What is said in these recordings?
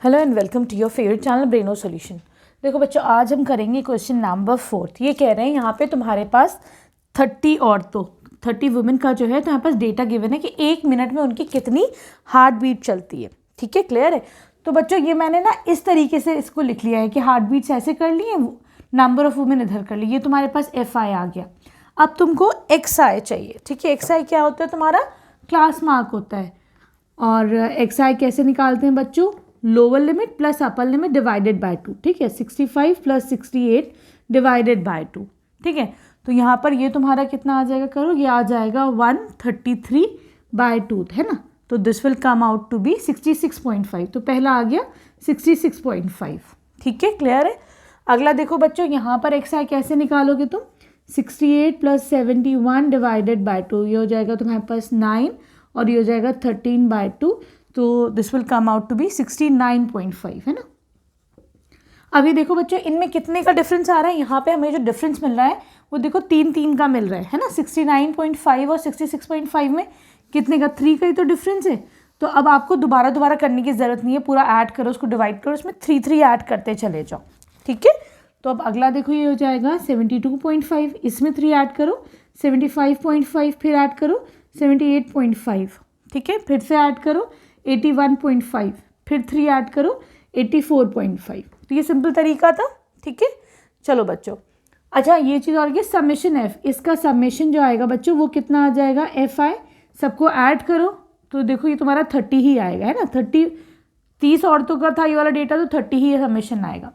Hello and welcome to your favourite channel Breno solution. देखो बच्चों, आज हम करेंगे क्वेश्चन नंबर 4। ये कह रहे हैं यहाँ पे तुम्हारे पास 30 वुमेन का जो है तो यहाँ पास डेटा गिवन है कि 1 मिनट में उनकी कितनी हार्ट बीट चलती है। ठीक है, क्लियर है। तो बच्चों ये मैंने ना इस तरीके से इसको लिख लिया है कि हार्ट बीट्स ऐसे कर लिए, नंबर ऑफ वुमेन इधर कर ली। ये तुम्हारे पास FI आ गया। अब तुमको XI चाहिए। ठीक है, XI क्या होता है? तुम्हारा क्लास मार्क होता है। और XI कैसे निकालते हैं बच्चों? Lower limit plus upper limit divided by 2। ठीक है, 65 प्लस 68 डिवाइडेड बाय 2। ठीक है, तो यहाँ पर ये तुम्हारा कितना आ जाएगा? करो, ये आ जाएगा 133 बाय 2, है ना। तो this will come out to be 66.5। तो पहला आ गया 66.5। ठीक है, क्लियर है। अगला देखो बच्चों, यहाँ पर XI कैसे निकालोगे तुम? 68 प्लस 71 डिवाइडेड बाय 2। ये हो जाएगा तुम्हारे पास 9 और ये हो जाएगा 13 बाय 2। तो this will come out to be 69.5, है ना। अभी देखो बच्चों, इनमें कितने का डिफरेंस आ रहा है? यहाँ पे हमें जो डिफरेंस मिल रहा है वो देखो 3 का मिल रहा है ना। 69.5 और 66.5 में कितने का? 3 का ही तो डिफरेंस है। तो अब आपको दोबारा करने की ज़रूरत नहीं है, पूरा ऐड करो, उसको डिवाइड करो, उसमें 3 ऐड करते चले जाओ। ठीक है, तो अब अगला देखो, ये हो जाएगा 72.5, इसमें 3 ऐड करो, 75.5, फिर ऐड करो 78.5। ठीक है, फिर से ऐड करो 81.5, फिर 3 ऐड करो 84.5। तो ये सिंपल तरीका था। ठीक है, चलो बच्चों। अच्छा, ये चीज़ और ये समेशन F, इसका समेशन जो आएगा बच्चों वो कितना आ जाएगा? FI सबको ऐड करो तो देखो ये तुम्हारा 30 ही आएगा, है ना। 30 औरतों का था ये वाला डेटा, तो 30 ही समेशन आएगा।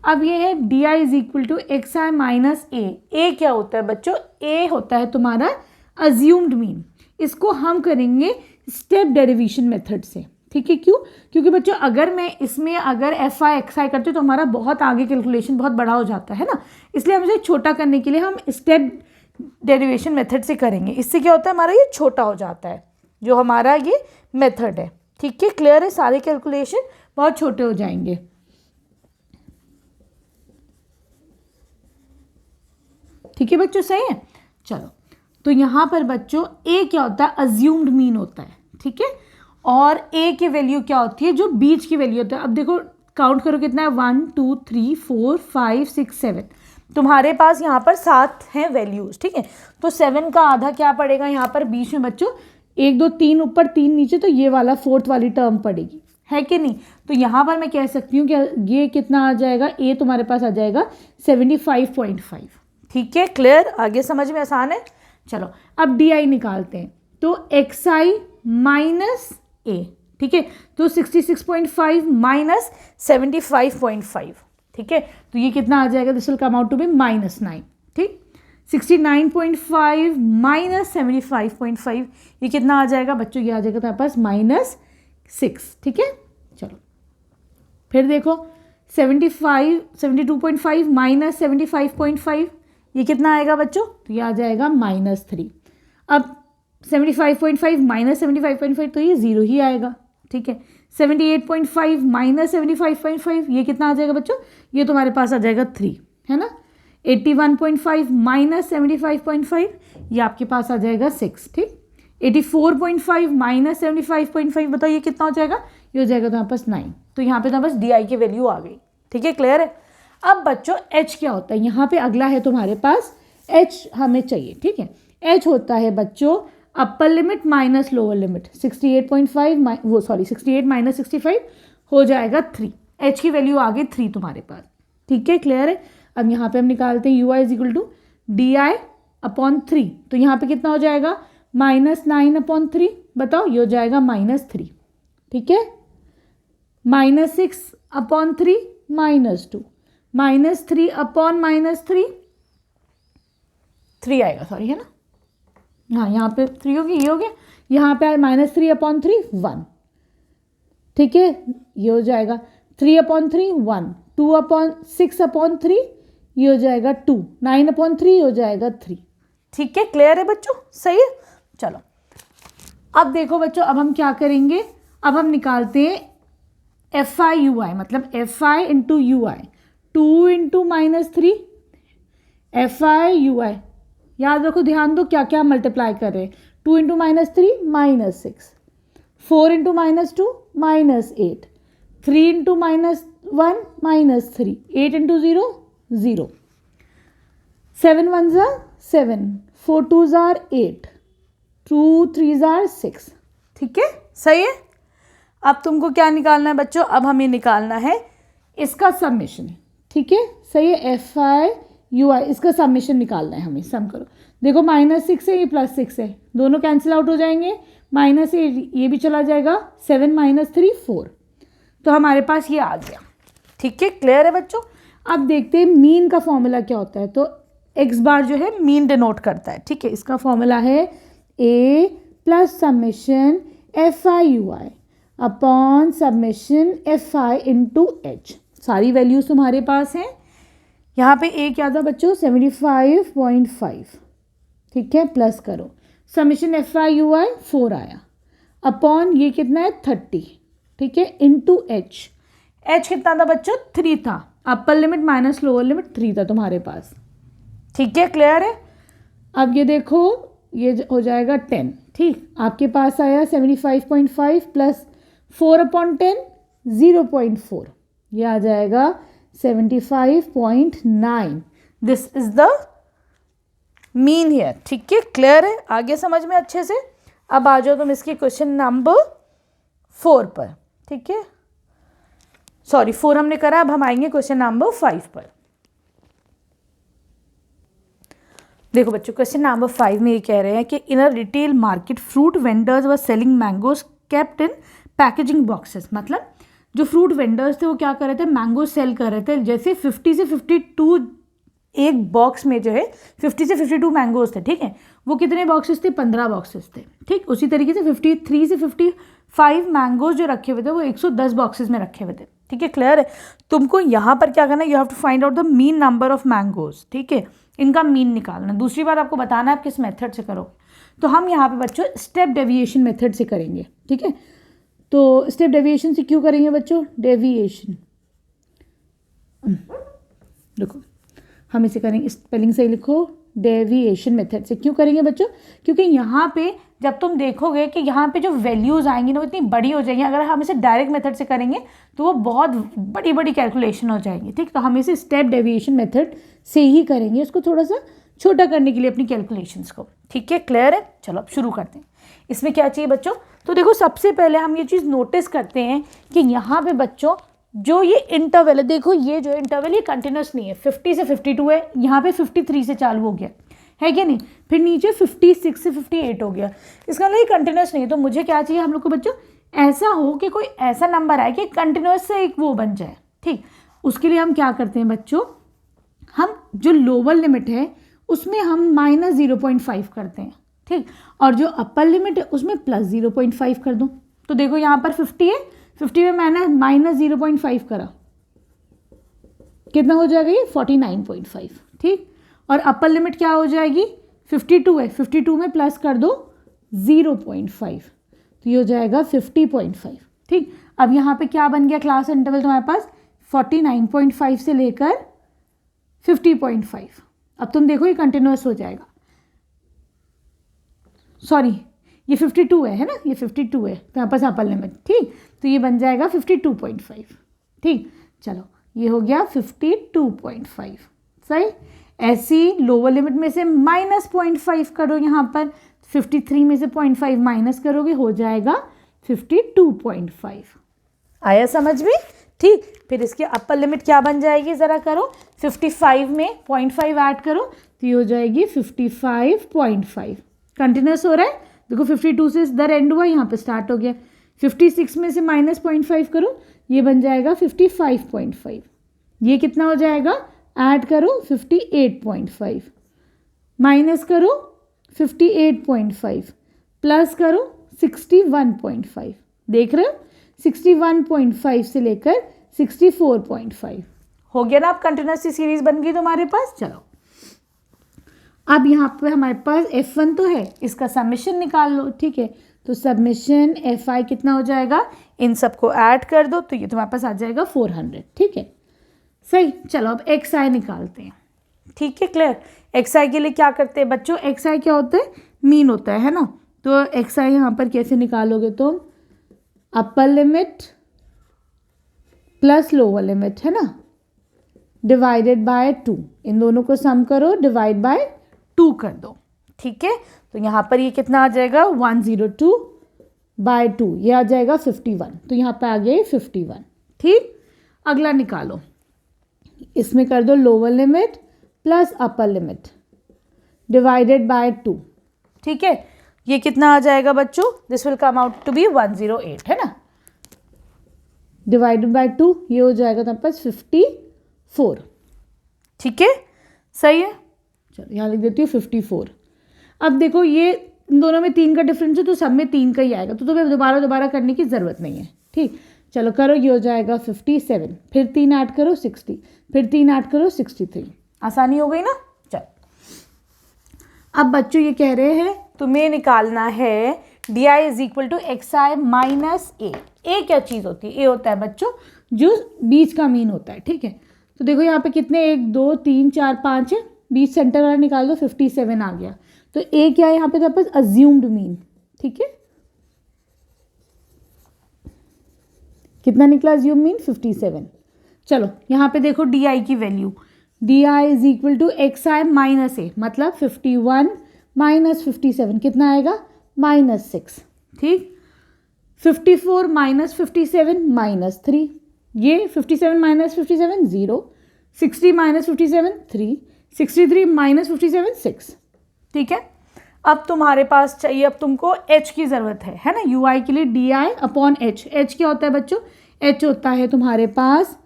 अब ये है DI is equal to XI minus A। A क्या होता है बच्चों? A होता है तुम्हारा अज्यूम्ड मीन। इसको हम करेंगे स्टेप डेरिवेशन मेथड से। ठीक है, क्यों? क्योंकि बच्चों अगर मैं इसमें अगर FI XI करते तो हमारा बहुत आगे कैलकुलेशन बहुत बड़ा हो जाता है ना। इसलिए हम इसे छोटा करने के लिए हम स्टेप डेरिवेशन मेथड से करेंगे। इससे क्या होता है? हमारा ये छोटा हो जाता है जो हमारा ये मेथड है। ठीक है, क्लियर है। सारे कैलकुलेशन बहुत छोटे हो जाएंगे। ठीक है बच्चों, सही है। चलो, तो यहाँ पर बच्चों A क्या होता है? अज्यूम्ड मीन होता है। ठीक है, और A की वैल्यू क्या होती है? जो बीच की वैल्यू होता है। अब देखो काउंट करो कितना है? 1 2 3 4 5 6 7। तुम्हारे पास यहाँ पर 7 हैं वैल्यूज़। ठीक है, तो 7 का आधा क्या पड़ेगा यहाँ पर बीच में बच्चों? 1 2 3 ऊपर 3 नीचे, तो ये वाला 4th वाली टर्म पड़ेगी, है कि नहीं। तो यहाँ पर मैं कह सकती हूँ कि ये कितना आ जाएगा? A तुम्हारे पास आ जाएगा 75.5। ठीक है, क्लियर। आगे समझ में आसान है। चलो, अब DI निकालते हैं। तो XI माइनस A। ठीक है, तो 66.5 माइनस 75.5। ठीक है, तो ये कितना आ जाएगा? This will come out to be -9। ठीक, 69.5 माइनस 75.5, ये कितना आ जाएगा बच्चों? ये आ जाएगा तुम्हारे पास -6। ठीक है, चलो फिर देखो 72.5 माइनस 75.5, ये कितना आएगा बच्चों? तो ये आ जाएगा -3। अब 75.5 माइनस 75.5, तो ये 0 ही आएगा। ठीक है, 78.5 माइनस 75.5, ये कितना आ जाएगा बच्चों? ये तुम्हारे पास आ जाएगा 3, है ना। 81.5 माइनस 75.5, ये आपके पास आ जाएगा 6। ठीक, 84.5 माइनस 75.5, बताओ ये कितना हो जाएगा? ये हो जाएगा तुम्हारे पास 9। तो यहाँ पे तुम्हारे पास DI की वैल्यू आ गई। ठीक है, क्लियर है। अब बच्चों H क्या होता है? यहाँ पे अगला है तुम्हारे पास H हमें चाहिए। ठीक है, H होता है बच्चों अपर limit minus lower limit. 68 minus 65 हो जाएगा 3। H की वैल्यू आ गई 3 तुम्हारे पास। ठीक है, क्लियर है। अब यहाँ पे हम निकालते हैं UI is equal to DI upon 3। तो यहाँ पे कितना हो जाएगा? -9/3। बताओ, ये हो जाएगा -3। ठीक है, -6/3 -2, -3 अपॉन -3, 3 आएगा, सॉरी, है ना। हाँ, यहाँ पे 3 होगी, ये हो गया। यहाँ पे -3/3 1। ठीक है, ये हो जाएगा 3/3 1, 6/3 ये हो जाएगा 2, 9/3 हो जाएगा 3। ठीक है, क्लियर है बच्चों, सही है। चलो, अब देखो बच्चों, अब हम क्या करेंगे? अब हम निकालते हैं FI UI, मतलब FI into UI। 2 into -3 FI UI। याद रखो, ध्यान दो क्या क्या मल्टीप्लाई कर रहे हैं। 2 इंटू -3 -6, 4 इंटू -2 -8, 3 इंटू -1 -3, 8 इंटू 0 0, 7 1 7, 4 2 8, 2 3 6। ठीक है, सही है। अब तुमको क्या निकालना है बच्चों? अब हमें निकालना है इसका समेशन। ठीक है, सही है, FI/UI इसका समेशन निकालना है हमें। सम करो, देखो -6 है, ये +6 है, दोनों कैंसिल आउट हो जाएंगे, -8 ये भी चला जाएगा, 7 -3 4, तो हमारे पास ये आ गया। ठीक है, क्लियर है बच्चों। अब देखते हैं मीन का फॉर्मूला क्या होता है। तो x बार जो है मीन डिनोट करता है। ठीक है, इसका फॉर्मूला है A plus summation FI/UI upon summation FI into H। सारी वैल्यूज तुम्हारे पास हैं। यहाँ पे A क्या था बच्चों? 75.5। ठीक है, प्लस करो, समेशन FI/UI 4 आया, अपॉन ये कितना है 30। ठीक है, इंटू H कितना था बच्चों? 3 था। अपर लिमिट माइनस लोअर लिमिट 3 था तुम्हारे पास। ठीक है, क्लियर है। अब ये देखो, ये हो जाएगा 10। ठीक, आपके पास आया 75.5 प्लस 4/10 0.4, ये आ जाएगा 75.9। This is the mean here. ठीक है, क्लियर है, आगे समझ में अच्छे से। अब आ जाओ तुम इसकी क्वेश्चन नंबर 4 पर। ठीक है, सॉरी 4 हमने करा, अब हम आएंगे क्वेश्चन नंबर 5 पर। देखो बच्चों, क्वेश्चन नंबर 5 में ये कह रहे हैं कि in a retail market fruit vendors were selling mangoes kept in packaging boxes. मतलब जो फ्रूट वेंडर्स थे वो क्या कर रहे थे? मैंगो सेल कर रहे थे। जैसे 50 से 52 एक बॉक्स में जो है 50 से 52 मैंगोज थे। ठीक है, वो कितने बॉक्सेस थे? 15 बॉक्सेस थे। ठीक, उसी तरीके से 53 से 55 मैंगोज जो रखे हुए थे वो 110 बॉक्सेस में रखे हुए थे। ठीक है, क्लियर है। तुमको यहाँ पर क्या करना है? You have to find out the mean number of mangoes. ठीक है, इनका मीन निकालना। दूसरी बात आपको बताना है आप किस मेथड से करोगे। तो हम यहाँ पे बच्चों स्टेप डेविएशन मेथड से करेंगे। ठीक है, तो स्टेप डेविएशन से क्यों करेंगे बच्चों? डेविएशन, देखो हम इसे करेंगे, स्पेलिंग सही लिखो, डेविएशन मेथड से। क्यों करेंगे बच्चों? क्योंकि यहाँ पे जब तुम देखोगे कि यहाँ पे जो वैल्यूज़ आएंगी ना वो इतनी बड़ी हो जाएंगी। अगर हम इसे डायरेक्ट मेथड से करेंगे तो वो बहुत बड़ी बड़ी कैलकुलेशन हो जाएंगी। ठीक, तो हम इसे स्टेप डेविएशन मेथड से ही करेंगे, उसको थोड़ा सा छोटा करने के लिए अपनी कैलकुलेशंस को। ठीक है, क्लियर है। चलो अब शुरू करते हैं। इसमें क्या चाहिए बच्चों? तो देखो सबसे पहले हम ये चीज़ नोटिस करते हैं कि यहाँ पे बच्चों जो ये इंटरवल है, देखो ये जो इंटरवल ये कंटिन्यूस नहीं है। 50 से 52 है, यहाँ पे 53 से चालू हो गया है क्या नहीं, फिर नीचे 56 से 58 हो गया। इसका मतलब ये कंटिन्यूस नहीं है। तो मुझे क्या चाहिए हम लोग को बच्चों? ऐसा हो कि कोई ऐसा नंबर आए कि कंटिन्यूस से एक वो बन जाए। ठीक, उसके लिए हम क्या करते हैं बच्चों? हम जो लोअर लिमिट है उसमें हम -0.5 करते हैं। ठीक, और जो अपर लिमिट है उसमें +0.5 कर दो। तो देखो यहाँ पर 50 है, 50 में मैंने -0.5 करा, कितना हो जाएगा? ये 49.5। ठीक, और अपर लिमिट क्या हो जाएगी? 52 है, 52 में प्लस कर दो 0.5, तो ये हो जाएगा 50.5। ठीक, अब यहाँ पे क्या बन गया क्लास इंटरवल तुम्हारे पास? 49.5 से लेकर 50.5। अब तुम देखो ये कंटिन्यूस हो जाएगा। सॉरी, ये 52 है ना, ये 52 है तो यहाँ पास अपर लिमिट। ठीक, तो ये बन जाएगा 52.5। ठीक, चलो ये हो गया 52.5। सही, ऐसी लोअर लिमिट में से -0.5 करो, यहाँ पर 53 में से 0.5 माइनस करोगे, हो जाएगा 52.5। आया समझ में? ठीक, फिर इसकी अपर लिमिट क्या बन जाएगी ज़रा करो, 55 में 0.5 ऐड करो तो ये हो जाएगी 55.5। कंटिन्यूस हो रहा है, देखो 52 से इधर एंड हुआ, यहाँ पे स्टार्ट हो गया। 56 में से -0.5 करो, ये बन जाएगा 55.5। ये कितना हो जाएगा? ऐड करो 58.5, माइनस करो 58.5, प्लस करो 61.5। देख रहे हो, 61.5 से लेकर 64.5 हो गया ना। अब कंटिन्यूस सीरीज बन गई तुम्हारे पास। चलो अब यहाँ पे हमारे पास F1 तो है, इसका समेशन निकाल लो। ठीक है, तो सबमिशन FI कितना हो जाएगा? इन सबको ऐड कर दो तो ये तुम्हारे पास आ जाएगा 400। ठीक है, सही। चलो अब XI निकालते हैं। ठीक है, क्लियर। XI के लिए क्या करते हैं बच्चों? XI क्या होता है? मीन होता है ना। तो XI यहाँ पर कैसे निकालोगे तुम? Upper limit plus lower limit, है ना, डिवाइडेड बाय 2, इन दोनों को सम करो, डिवाइड बाय 2 कर दो, ठीक है। तो यहाँ पर ये कितना आ जाएगा 102 बाय 2, ये आ जाएगा 51, तो यहाँ पे आ गया 51, ठीक। अगला निकालो, इसमें कर दो lower limit plus upper limit divided by 2, ठीक है। ये कितना आ जाएगा बच्चों, this will come out to be 108, है ना, डिवाइडेड बाय 2, ये हो जाएगा तुम्हारे पास 54, ठीक है, सही है। चलो यहाँ लिख देती हूँ 54। अब देखो ये इन दोनों में 3 का डिफरेंस है, तो सब में 3 का ही आएगा, तो तुम्हें दोबारा करने की ज़रूरत नहीं है, ठीक। चलो करो, ये हो जाएगा 57, फिर 3 ऐड करो 60, फिर 3 ऐड करो 63, आसानी हो गई ना। चलो अब बच्चों ये कह रहे हैं तुम्हें निकालना है D I is equal to X I minus A. A क्या चीज़ होती है, ए होता है बच्चों जो बीच का मीन होता है, ठीक है। तो देखो यहाँ पे कितने 1 2 3 4 5 है, बीच सेंटर वाला निकाल दो, 57 आ गया। तो ए क्या है यहाँ पे, तो पास अज्यूम्ड मीन, ठीक है, कितना निकला अज्यूम मीन 57। चलो यहाँ पे देखो डी आई की value, D I is equal to X I minus A, मतलब 51 माइनस 57 कितना आएगा -6, ठीक। 54 माइनस 57 -3, ये 57 माइनस 57 0, 60 माइनस 57 3, 63 माइनस 57 6, ठीक है। अब तुम्हारे पास चाहिए, अब तुमको h की ज़रूरत है ना, यू आई के लिए D I upon H. H क्या होता है बच्चों, h होता है तुम्हारे पास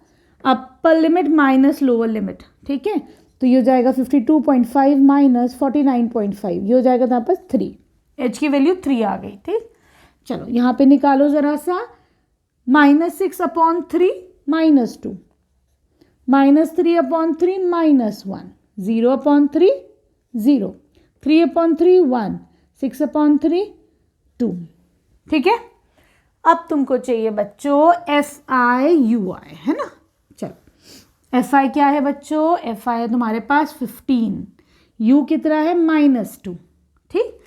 upper limit minus lower limit, ठीक है। तो ये हो जाएगा 52.5 माइनस 49.5, ये हो जाएगा तुम्हारे पास 3, h की वैल्यू 3 आ गई, ठीक। चलो यहाँ पे निकालो ज़रा सा, -6 upon 3 -2, -3 upon 3 -1, 0 upon 3 0, 3 upon 3 1, 6 upon 3 2, ठीक है। अब तुमको चाहिए बच्चों एफ आई यू आई, है ना। चलो एफ आई क्या है बच्चों, एफ आई है तुम्हारे पास 15, यू कितना है -2, ठीक।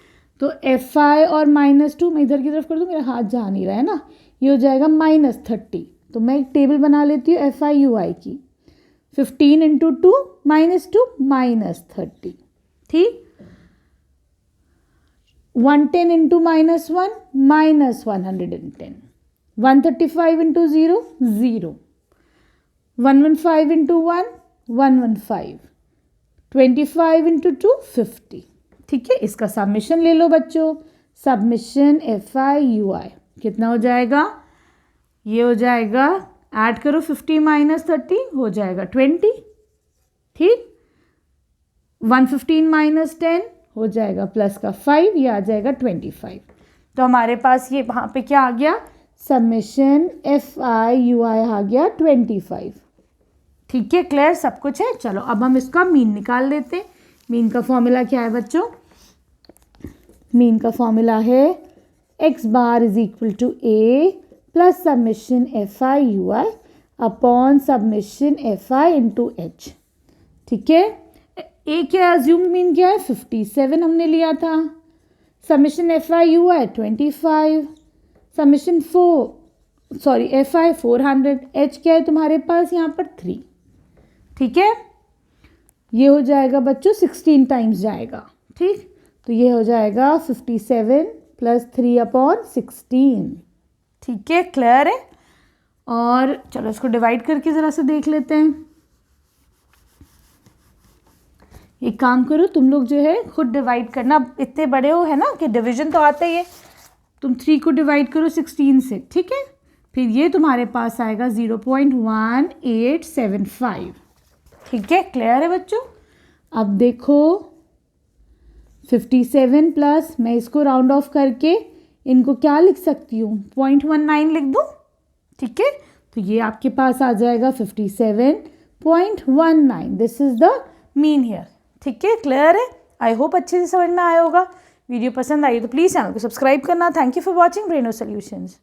तो एफ आई और -2 मैं इधर की तरफ कर दूँ, मेरा हाथ जा नहीं रहा है ना, ये हो जाएगा -30। तो मैं एक टेबल बना लेती हूँ एफ आई यू आई की, 15 इंटू 2 -2 -30, ठीक। 110 इंटू -1 -110, 135 इंटू 0 0, 115 इंटू 1 115, 25 इंटू 2 50, ठीक है। इसका सबमिशन ले लो बच्चों, सबमिशन एफ आई यू आई कितना हो जाएगा, ये हो जाएगा, ऐड करो 50 माइनस 30 हो जाएगा 20, ठीक। 115 माइनस 10 हो जाएगा प्लस का 5, ये आ जाएगा 25। तो हमारे पास ये वहाँ पे क्या आ गया, सबमिशन एफ आई यू आई आ गया 25, ठीक है। क्लियर, सब कुछ है। चलो अब हम इसका मीन निकाल लेते हैं। मीन का फॉर्मूला क्या है बच्चों, मीन का फॉर्मूला है X bar is equal to A plus summation F I U I upon summation F I into H, ठीक है। ए क्या अज्यूम्ड मीन क्या है 57 हमने लिया था, submission F I U I 25, submission F I 400, H क्या है तुम्हारे पास यहाँ पर 3, ठीक है। ये हो जाएगा बच्चों 16 टाइम्स जाएगा, ठीक। तो ये हो जाएगा 57 प्लस 3 अपॉन 16, ठीक है। क्लियर है। और चलो इसको डिवाइड करके ज़रा सा देख लेते हैं। एक काम करो तुम लोग जो है खुद डिवाइड करना, इतने बड़े हो है ना कि डिवीजन तो आता ही है। तुम 3 को डिवाइड करो 16 से, ठीक है। फिर ये तुम्हारे पास आएगा 0.1875, ठीक है। क्लियर है बच्चों। अब देखो 57 प्लस, मैं इसको राउंड ऑफ करके इनको क्या लिख सकती हूँ 0.19 लिख दूँ, ठीक है। तो ये आपके पास आ जाएगा 57.19, this is the mean here, ठीक है। क्लियर है। आई होप अच्छे से समझ में आया होगा। वीडियो पसंद आई तो प्लीज़ चैनल को सब्सक्राइब करना। Thank you for watching Breno solutions.